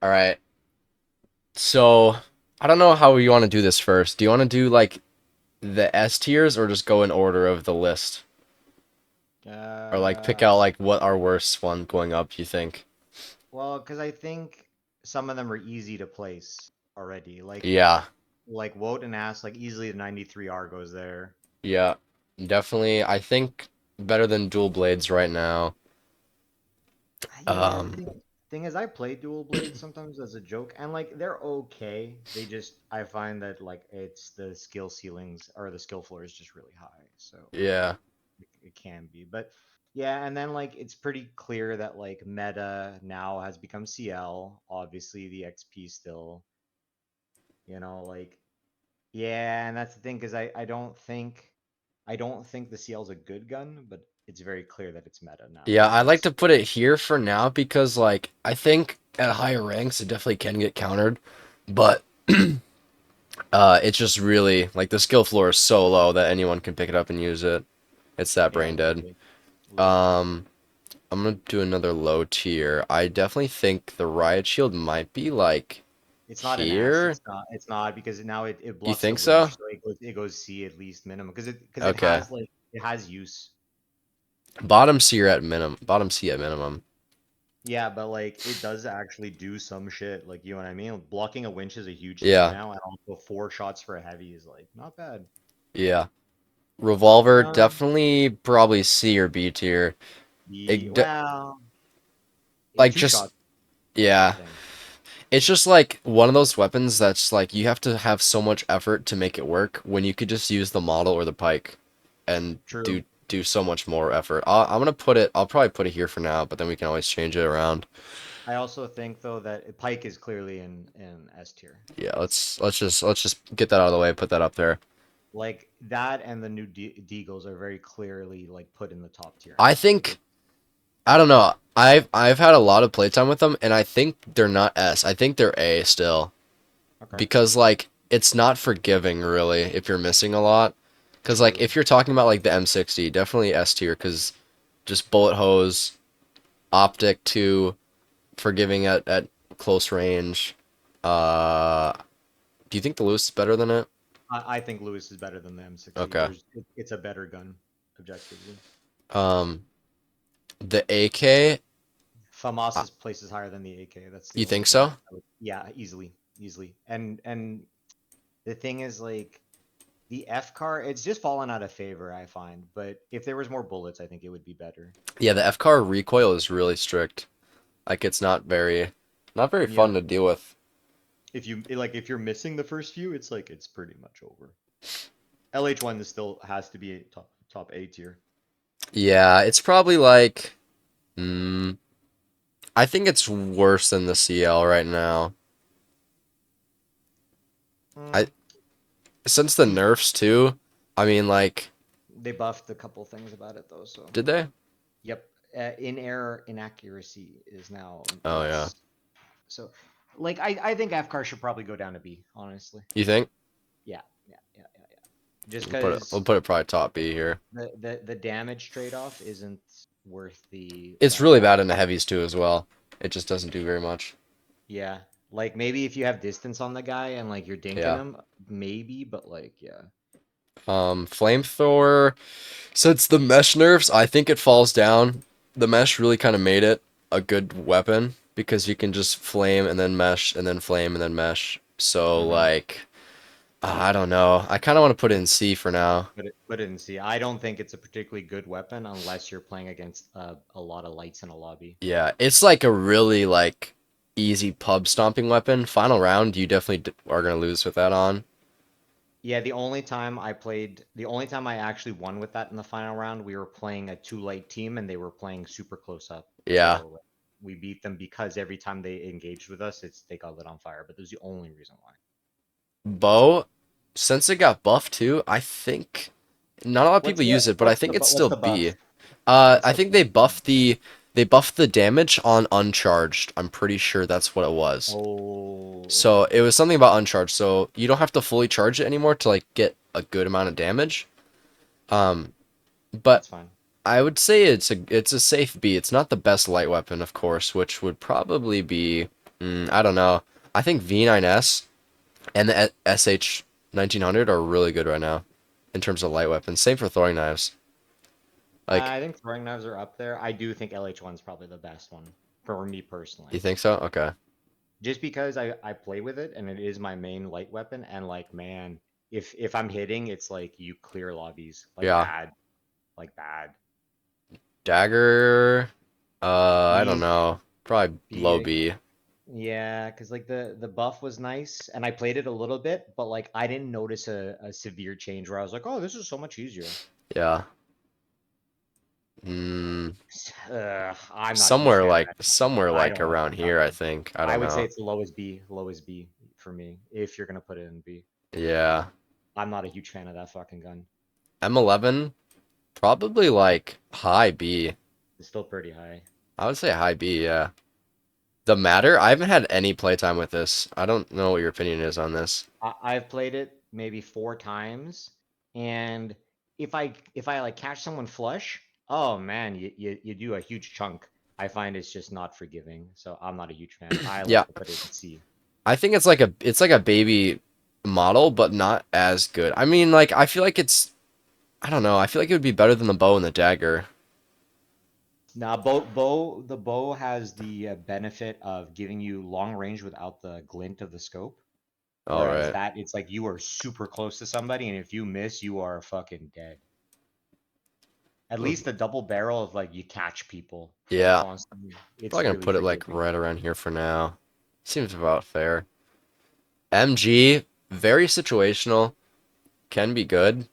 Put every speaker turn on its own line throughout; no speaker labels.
All right. So I don't know how you want to do this first. Do you want to do like the S tiers or just go in order of the list? Or like pick
Uh,
out like what our worst one going up, you think?
well, because I think some of them are easy to place already.
Yeah.
Like Wotan and Ass, like easily the 93R goes there.
Yeah. Definitely. I think better than dual blades right now.
Yeah, the
Um
thing is, I play dual blades sometimes as a joke, and like they're okay. I find that like it's the skill ceilings or the skill floor is just really high, so
yeah.
it can be. But yeah, and then like it's pretty clear that like meta now has become CL. Obviously, the XP still, like yeah, and that's the thing because I don't think the CL is a good gun, but it's very clear that it's meta now.
Yeah,
Like
I like
it's
to put it here for now because like I think at higher ranks it definitely can get countered, but it's just really like the skill floor is so low that anyone can pick it up and use it. It's that
yeah,
brain dead.
literally, literally.
Um, I'm gonna do another low tier. I definitely think the riot shield might be like
It's not an ass.
here.
It's not because now it
You
bluffs the
think so?
winch, so it goes C at least minimum because it
Okay.
has like it has use.
Bottom C at minimum. Bottom C at minimum.
Yeah, but like it does actually do some shit. Like you know what I mean? Blocking a winch is a huge thing
Yeah.
now, and also 4 shots for a heavy is like not bad.
Yeah. Revolver
Um,
definitely probably C or B tier.
the
It d
well,
like
two
just
shots is the
yeah.
thing.
It's just like one of those weapons that's like you have to have so much effort to make it work when you could just use the model or the pike and
True.
do so much more effort. I'm gonna put it. I'll probably put it here for now, but then we can always change it around.
I also think though that Pike is clearly in S tier.
Yeah,
That's
let's just get that out of the way. Put that up there.
like that, and the new Deagles are very clearly like put in the top tier
I
now. Like
think I don't know. I've had a lot of playtime with them, and I think they're not S. I think they're A still
okay,
because like it's not forgiving really if you're missing a lot. Because like
true.
if you're talking about like the M60, definitely S tier because just bullet hose, optic to forgiving at close range. Uh, do you think the Lewis is better than it?
I think Lewis is better than the M60.
Okay.
It's a better gun objectively.
Um, the AK,
FAMAS's place is higher than the AK. That's the
you
only
think
thing.
so?
Yeah, easily, easily. And the thing is like the F car, it's just fallen out of favor, I find. But if there was more bullets, I think it would be better.
Yeah, the F car recoil is really strict. Like it's not very
Yeah.
fun to deal with.
If you're missing the first few, it's like it's pretty much over. LH1 is still has to be a top A tier.
Yeah, it's probably like, mm, I think it's worse than the CL right now. I
Mm,
since the
easy.
nerfs too. I mean, like,
They buffed a couple things about it though, so
did they?
yep. In error inaccuracy is now
Oh yeah.
less. So, like I think FCAR should probably go down to B, honestly.
You think?
Yeah, yeah, yeah, yeah, yeah. Just
We'll put it. We'll
because
put it probably top B here.
the damage trade-off isn't worth the
It's really bad in the
effort.
heavies too as well. It just doesn't do very much.
Yeah. Like maybe if you have distance on the guy and like you're dinking
Yeah.
him, maybe, but like yeah.
Flamethrower. Since the mesh nerfs, I think it falls down. The mesh really kind of made it a good weapon because you can just flame and then mesh and then flame and then mesh. So
Hmm.
like, I don't know. I kind of want to put it in C for now.
But in see, I don't think it's a particularly good weapon unless you're playing against a lot of lights in a lobby.
Yeah, it's like a really like easy pub stomping weapon. Final round, you definitely are gonna lose with that on.
Yeah, the only time I actually won with that in the final round, we were playing a two light team and they were playing super close up.
Yeah.
So we beat them because every time they engaged with us, they got lit on fire. But that was the only reason why.
Bow, since it got buffed too, I think not a lot of people use it, but I think it's
What's
still
the buff?
B.
What's
I
the
think
buff?
they buffed the damage on uncharged. I'm pretty sure that's what it was.
Oh,
So
okay.
it was something about uncharged. So you don't have to fully charge it anymore to like get a good amount of damage. Um, but
That's fine.
I would say it's a safe B. It's not the best light weapon, of course, which would probably be I don't know. I think V9S and the SH 1900 are really good right now in terms of light weapons. Same for throwing knives. Like,
I think throwing knives are up there. I do think LH1's probably the best one for me
you
personally.
think so? Okay.
Just because I play with it and it is my main light weapon, and like man, if I'm hitting, it's like you clear lobbies like
Yeah.
bad, like bad.
Dagger. I don't
B
know. Probably low
B
B.
Yeah, because like the buff was nice and I played it a little bit, but like I didn't notice a severe change where I was like, oh, this is so much easier.
Yeah. Mm,
I'm not a huge fan of that.
somewhere
I
like
don't like
around
that
here, I
custom.
think. I
I
don't
would say
know.
it's lowest B for me, if you're gonna put it in B.
Yeah.
I'm not a huge fan of that fucking gun.
M11, probably like high B.
It's still pretty high.
I would say high B, yeah. The matter, I haven't had any playtime with this. I don't know what your opinion is on this.
I've played it maybe 4 times, and if I like catch someone flush, oh man, you do a huge chunk. I find it's just not forgiving, so I'm not a huge fan. I
Yeah,
like to put it in C.
I think it's like a baby model, but not as good. I mean, like I feel like it's I don't know. I feel like it would be better than the bow and the dagger.
Now, the bow has the benefit of giving you long range without the glint of the scope.
All
Whereas
right.
that, it's like you are super close to somebody, and if you miss, you are fucking dead. At least the double barrel of like you catch people like
Yeah,
constantly. It's
probably gonna
really
put it like
forgiving.
right around here for now. Seems about fair. MG, very situational, can be good.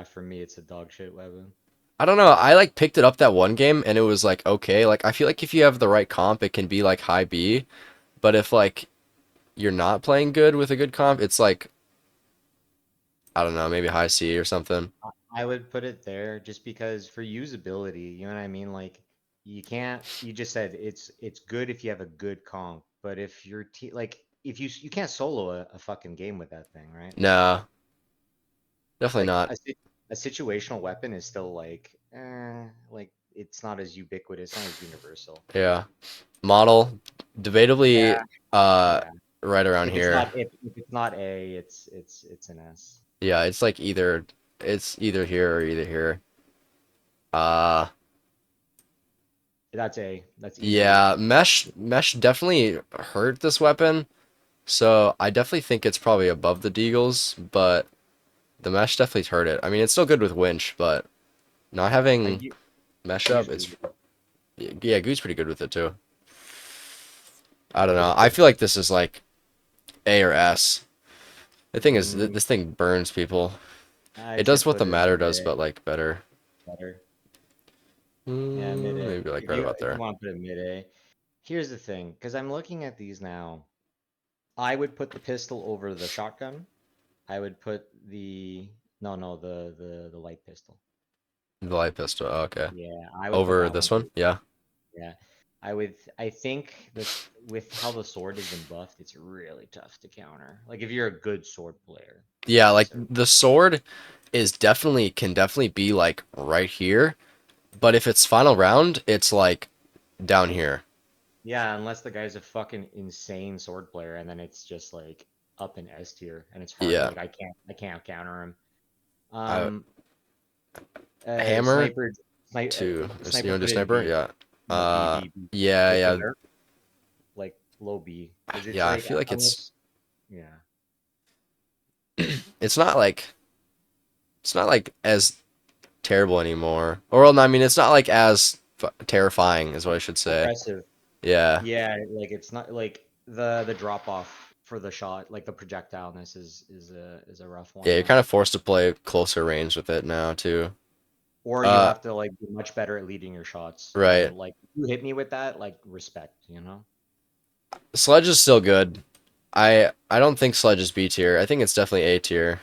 For me, it's a dog shit weapon.
I don't know. I like picked it up that one game and it was like okay. Like I feel like if you have the right comp, it can be like high B. But if like you're not playing good with a good comp, it's like I don't know, maybe high C or something.
I would put it there just because for usability, you know what I mean? Like you can't. You just said it's good if you have a good comp, but if your like if you can't solo a fucking game with that thing, right?
Nah, definitely
Like
not.
a situational weapon is still like it's not as ubiquitous, not as universal.
Yeah. Model, debatably,
Yeah,
uh,
yeah.
right around
If it's not
here.
if it's not A, it's an S.
Yeah, it's like it's either here or either here. Uh,
That's A. That's easily A.
yeah, mesh definitely hurt this weapon. So I definitely think it's probably above the Deagles, but the mesh definitely hurt it. I mean, it's still good with winch, but not
Like
having mesh up,
use
it's
good.
yeah, Goo's pretty good with it too. I don't
It's
know. I
pretty
feel like this is like A or S. The thing is,
mm,
this thing burns people. It
I'd say
does what
put
the
it in
matter
mid
does,
A.
but like better.
Better. Yeah, mid A.
Maybe like
If
right
you
about
if you
there.
want to put it mid A. Here's the thing, because I'm looking at these now. I would put the pistol over the shotgun. I would put the no the light pistol.
The light pistol. Oh, okay.
Yeah, I would put
Over
that
this
one.
one? Yeah.
Yeah. I think that with how the sword has been buffed, it's really tough to counter. Like if you're a good sword player,
Yeah, like
it's a
the sword is definitely can definitely be like right here, but if it's final round, it's like down here.
yeah, unless the guy's a fucking insane sword player, and then it's just like up in S tier, and it's hard.
Yeah.
Like I can't counter him.
I
Um,
hammer
sniper,
to you
sniper
want to do
put in
sniper?
B.
Yeah.
No B B B.
Yeah,
With the
yeah.
nerf, like low B, because it's
Yeah, I
like
feel like
unless yeah.
it's not like it's not like as terrible anymore. Or well, no, I mean it's not like as terrifying is what I should say.
Oppressive.
Yeah.
Yeah, like it's not like the drop off for the shot, like the projectileness is a rough
Yeah,
one
you're kind
now.
of forced to play closer range with it now too.
Or you
Uh,
have to like be much better at leading your shots.
right.
And like you hit me with that, like respect, you know?
Sledge is still good. I don't think Sledge is B tier. I think it's definitely A tier.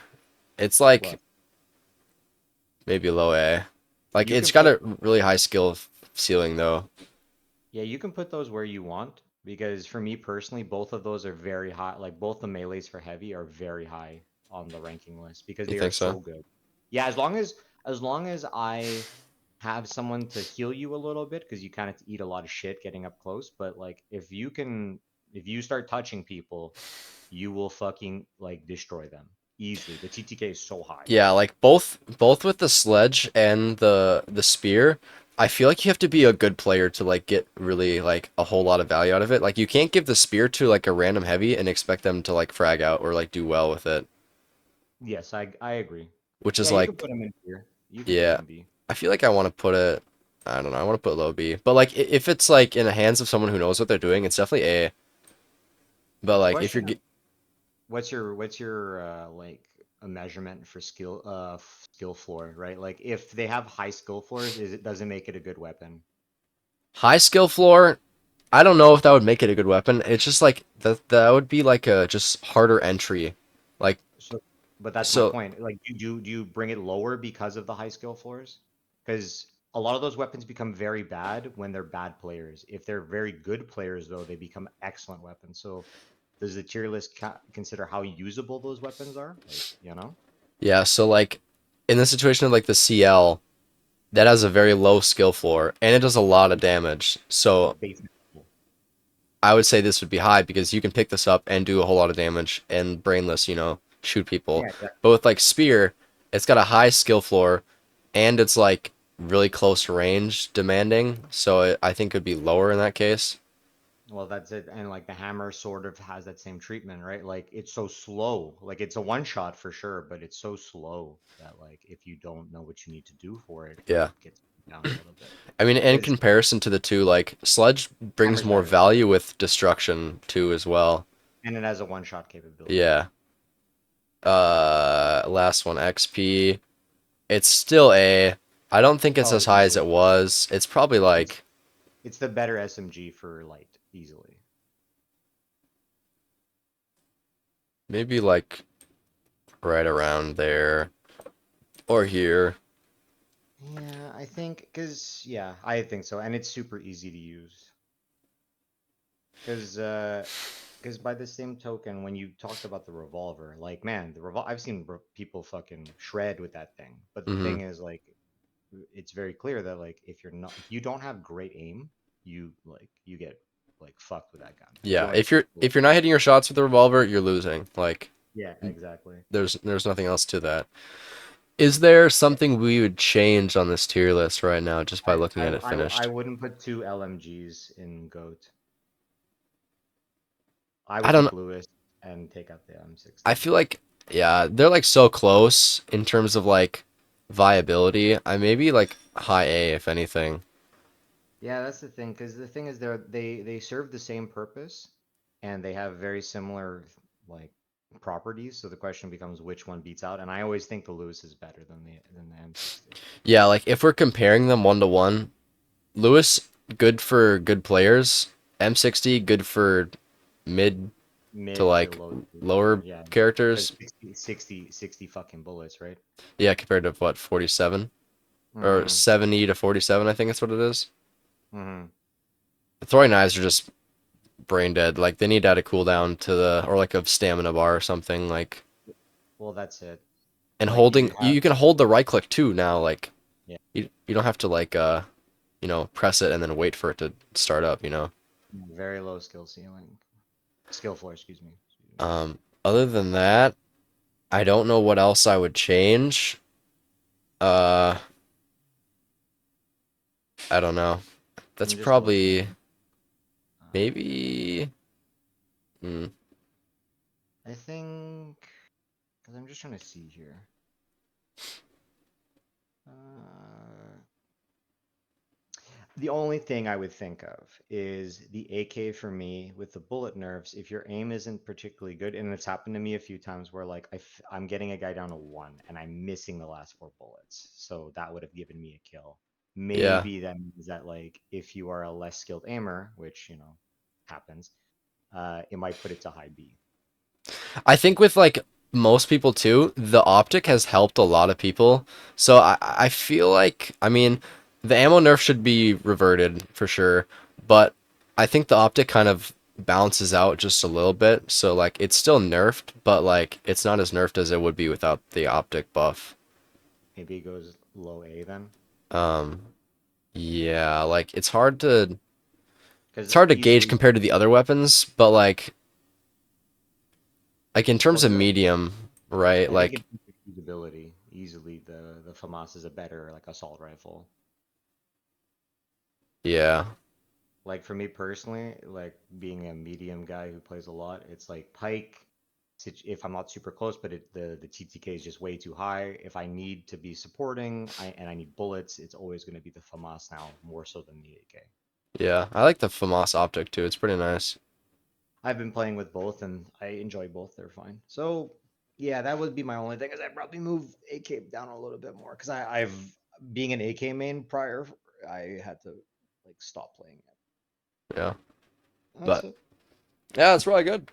It's like
Look,
maybe low A. Like
you
it's
can
got
put
a really high skill ceiling though.
yeah, you can put those where you want because for me personally, both of those are very high. Like both the melees for heavy are very high on the ranking list because
You
they are
think so?
so good. Yeah, as long as I have someone to heal you a little bit because you kind of eat a lot of shit getting up close. But like if you start touching people, you will fucking like destroy them easily. The TTK is so high.
Yeah, like both with the sledge and the spear, I feel like you have to be a good player to like get really like a whole lot of value out of it. Like you can't give the spear to like a random heavy and expect them to like frag out or like do well with it,
Yes, I agree.
which is
Yeah, you could
like
put them in here. You could put
yeah.
them in B.
I feel like I want to put it I don't know, I want to put low B. But like if it's like in the hands of someone who knows what they're doing, it's definitely A. But like if you're
Question: what's your like a measurement for skill floor, right? Like if they have high skill floors, is it doesn't make it a good weapon.
high skill floor, I don't know if that would make it a good weapon. It's just like that would be like a just harder entry. Like
So, but that's my
so
point. Like, do you bring it lower because of the high skill floors? Because a lot of those weapons become very bad when they're bad players. If they're very good players, though, they become excellent weapons. So, does the tier list consider how usable those weapons are? Like,
yeah, so like in the situation of like the CL, that has a very low skill floor and it does a lot of damage. So
base.
I would say this would be high because you can pick this up and do a whole lot of damage and brainless, you know, shoot people.
Yeah, exactly.
But with like spear, it's got a high skill floor and it's like really close range demanding. So I think it would be lower in that case.
Well, that's it. And like the hammer sort of has that same treatment, right? Like it's so slow. Like it's a one shot for sure, but it's so slow that like if you don't know what you need to do for it,
Yeah.
it gets down a little bit.
I mean, in
Because
comparison to the two, like Sledge brings
hammer's
more
better.
value with destruction too as well.
And it has a one shot capability.
Yeah. Last one, XP. It's still A. I don't think it's
Oh,
as high as it
easily.
was. It's probably
It's
like
it's the better SMG for light, easily.
maybe like right around there or here.
Yeah, I think because yeah, I think so, and it's super easy to use. Because by the same token, when you talked about the revolver, like man, I've seen people fucking shred with that thing. But the
Hmm.
thing is, like, it's very clear that like if you don't have great aim, you get like fucked with that gun. You
Yeah,
don't expect.
if you're not hitting your shots with the revolver, you're losing. Like
Yeah, exactly.
there's nothing else to that. Is there something we would change on this tier list right now just by looking at it
I
finished?
wouldn't put two LMGs in GOAT. I
I
would
don't
take Lewis and take out the
I
M60.
feel like yeah, they're like so close in terms of like viability. I maybe like high A if anything.
Yeah, that's the thing. Because the thing is, they serve the same purpose, and they have very similar like properties. So the question becomes which one beats out. And I always think the Lewis is better than the M60.
Yeah, like if we're comparing them 1 to 1, Lewis good for good players, M60 good for mid to
Mid to
like
low tier,
lower
yeah. Because
characters.
60 fucking bullets, right?
Yeah, compared to what, 47 or
Mm-hmm.
70 to 47, I think that's what it is.
Mm-hmm.
Throwing knives are just brain dead. Like they need to add a cooldown to the or like a stamina bar or something like
Well, that's it.
and
Like you
holding
should
you,
have,
you can hold the right click too now like
yeah,
you don't have to like you know press it and then wait for it to start up, you know.
very low skill ceiling, skill floor, excuse me. Excuse me.
Other than that, I don't know what else I would change. Uh I don't know. That's
I'm just looking.
probably
Uh,
maybe hmm.
I think, because I'm just trying to see here. Uh, the only thing I would think of is the AK for me with the bullet nerfs. If your aim isn't particularly good, and it's happened to me a few times where like I'm getting a guy down to one and I'm missing the last four bullets, so that would have given me a kill.
Yeah.
Maybe that means that like if you are a less skilled aimer, which happens, it might put it to high B.
I think with like most people too, the optic has helped a lot of people. So I feel like I mean the ammo nerf should be reverted for sure, but I think the optic kind of balances out just a little bit. So like it's still nerfed, but like it's not as nerfed as it would be without the optic buff.
Maybe it goes low A then.
Yeah, like it's
Because
hard to gauge
easily,
compared to the other weapons, but like in
well,
terms of medium, right?
I think
Like
it's usability. Easily, the FAMAS is a better like assault rifle.
yeah,
Like for me personally, like being a medium guy who plays a lot, it's like Pike. If I'm not super close, but the TTK is just way too high. If I need to be supporting, and I need bullets, it's always going to be the FAMAS now more so than the AK.
yeah. I like the FAMAS optic too. It's pretty nice.
I've been playing with both, and I enjoy both. They're fine. So yeah, that would be my only thing. Is I'd probably move AK down a little bit more because I've being an AK main prior, I had to like stop playing it.
Yeah,
That's
but
it.
yeah, it's really good.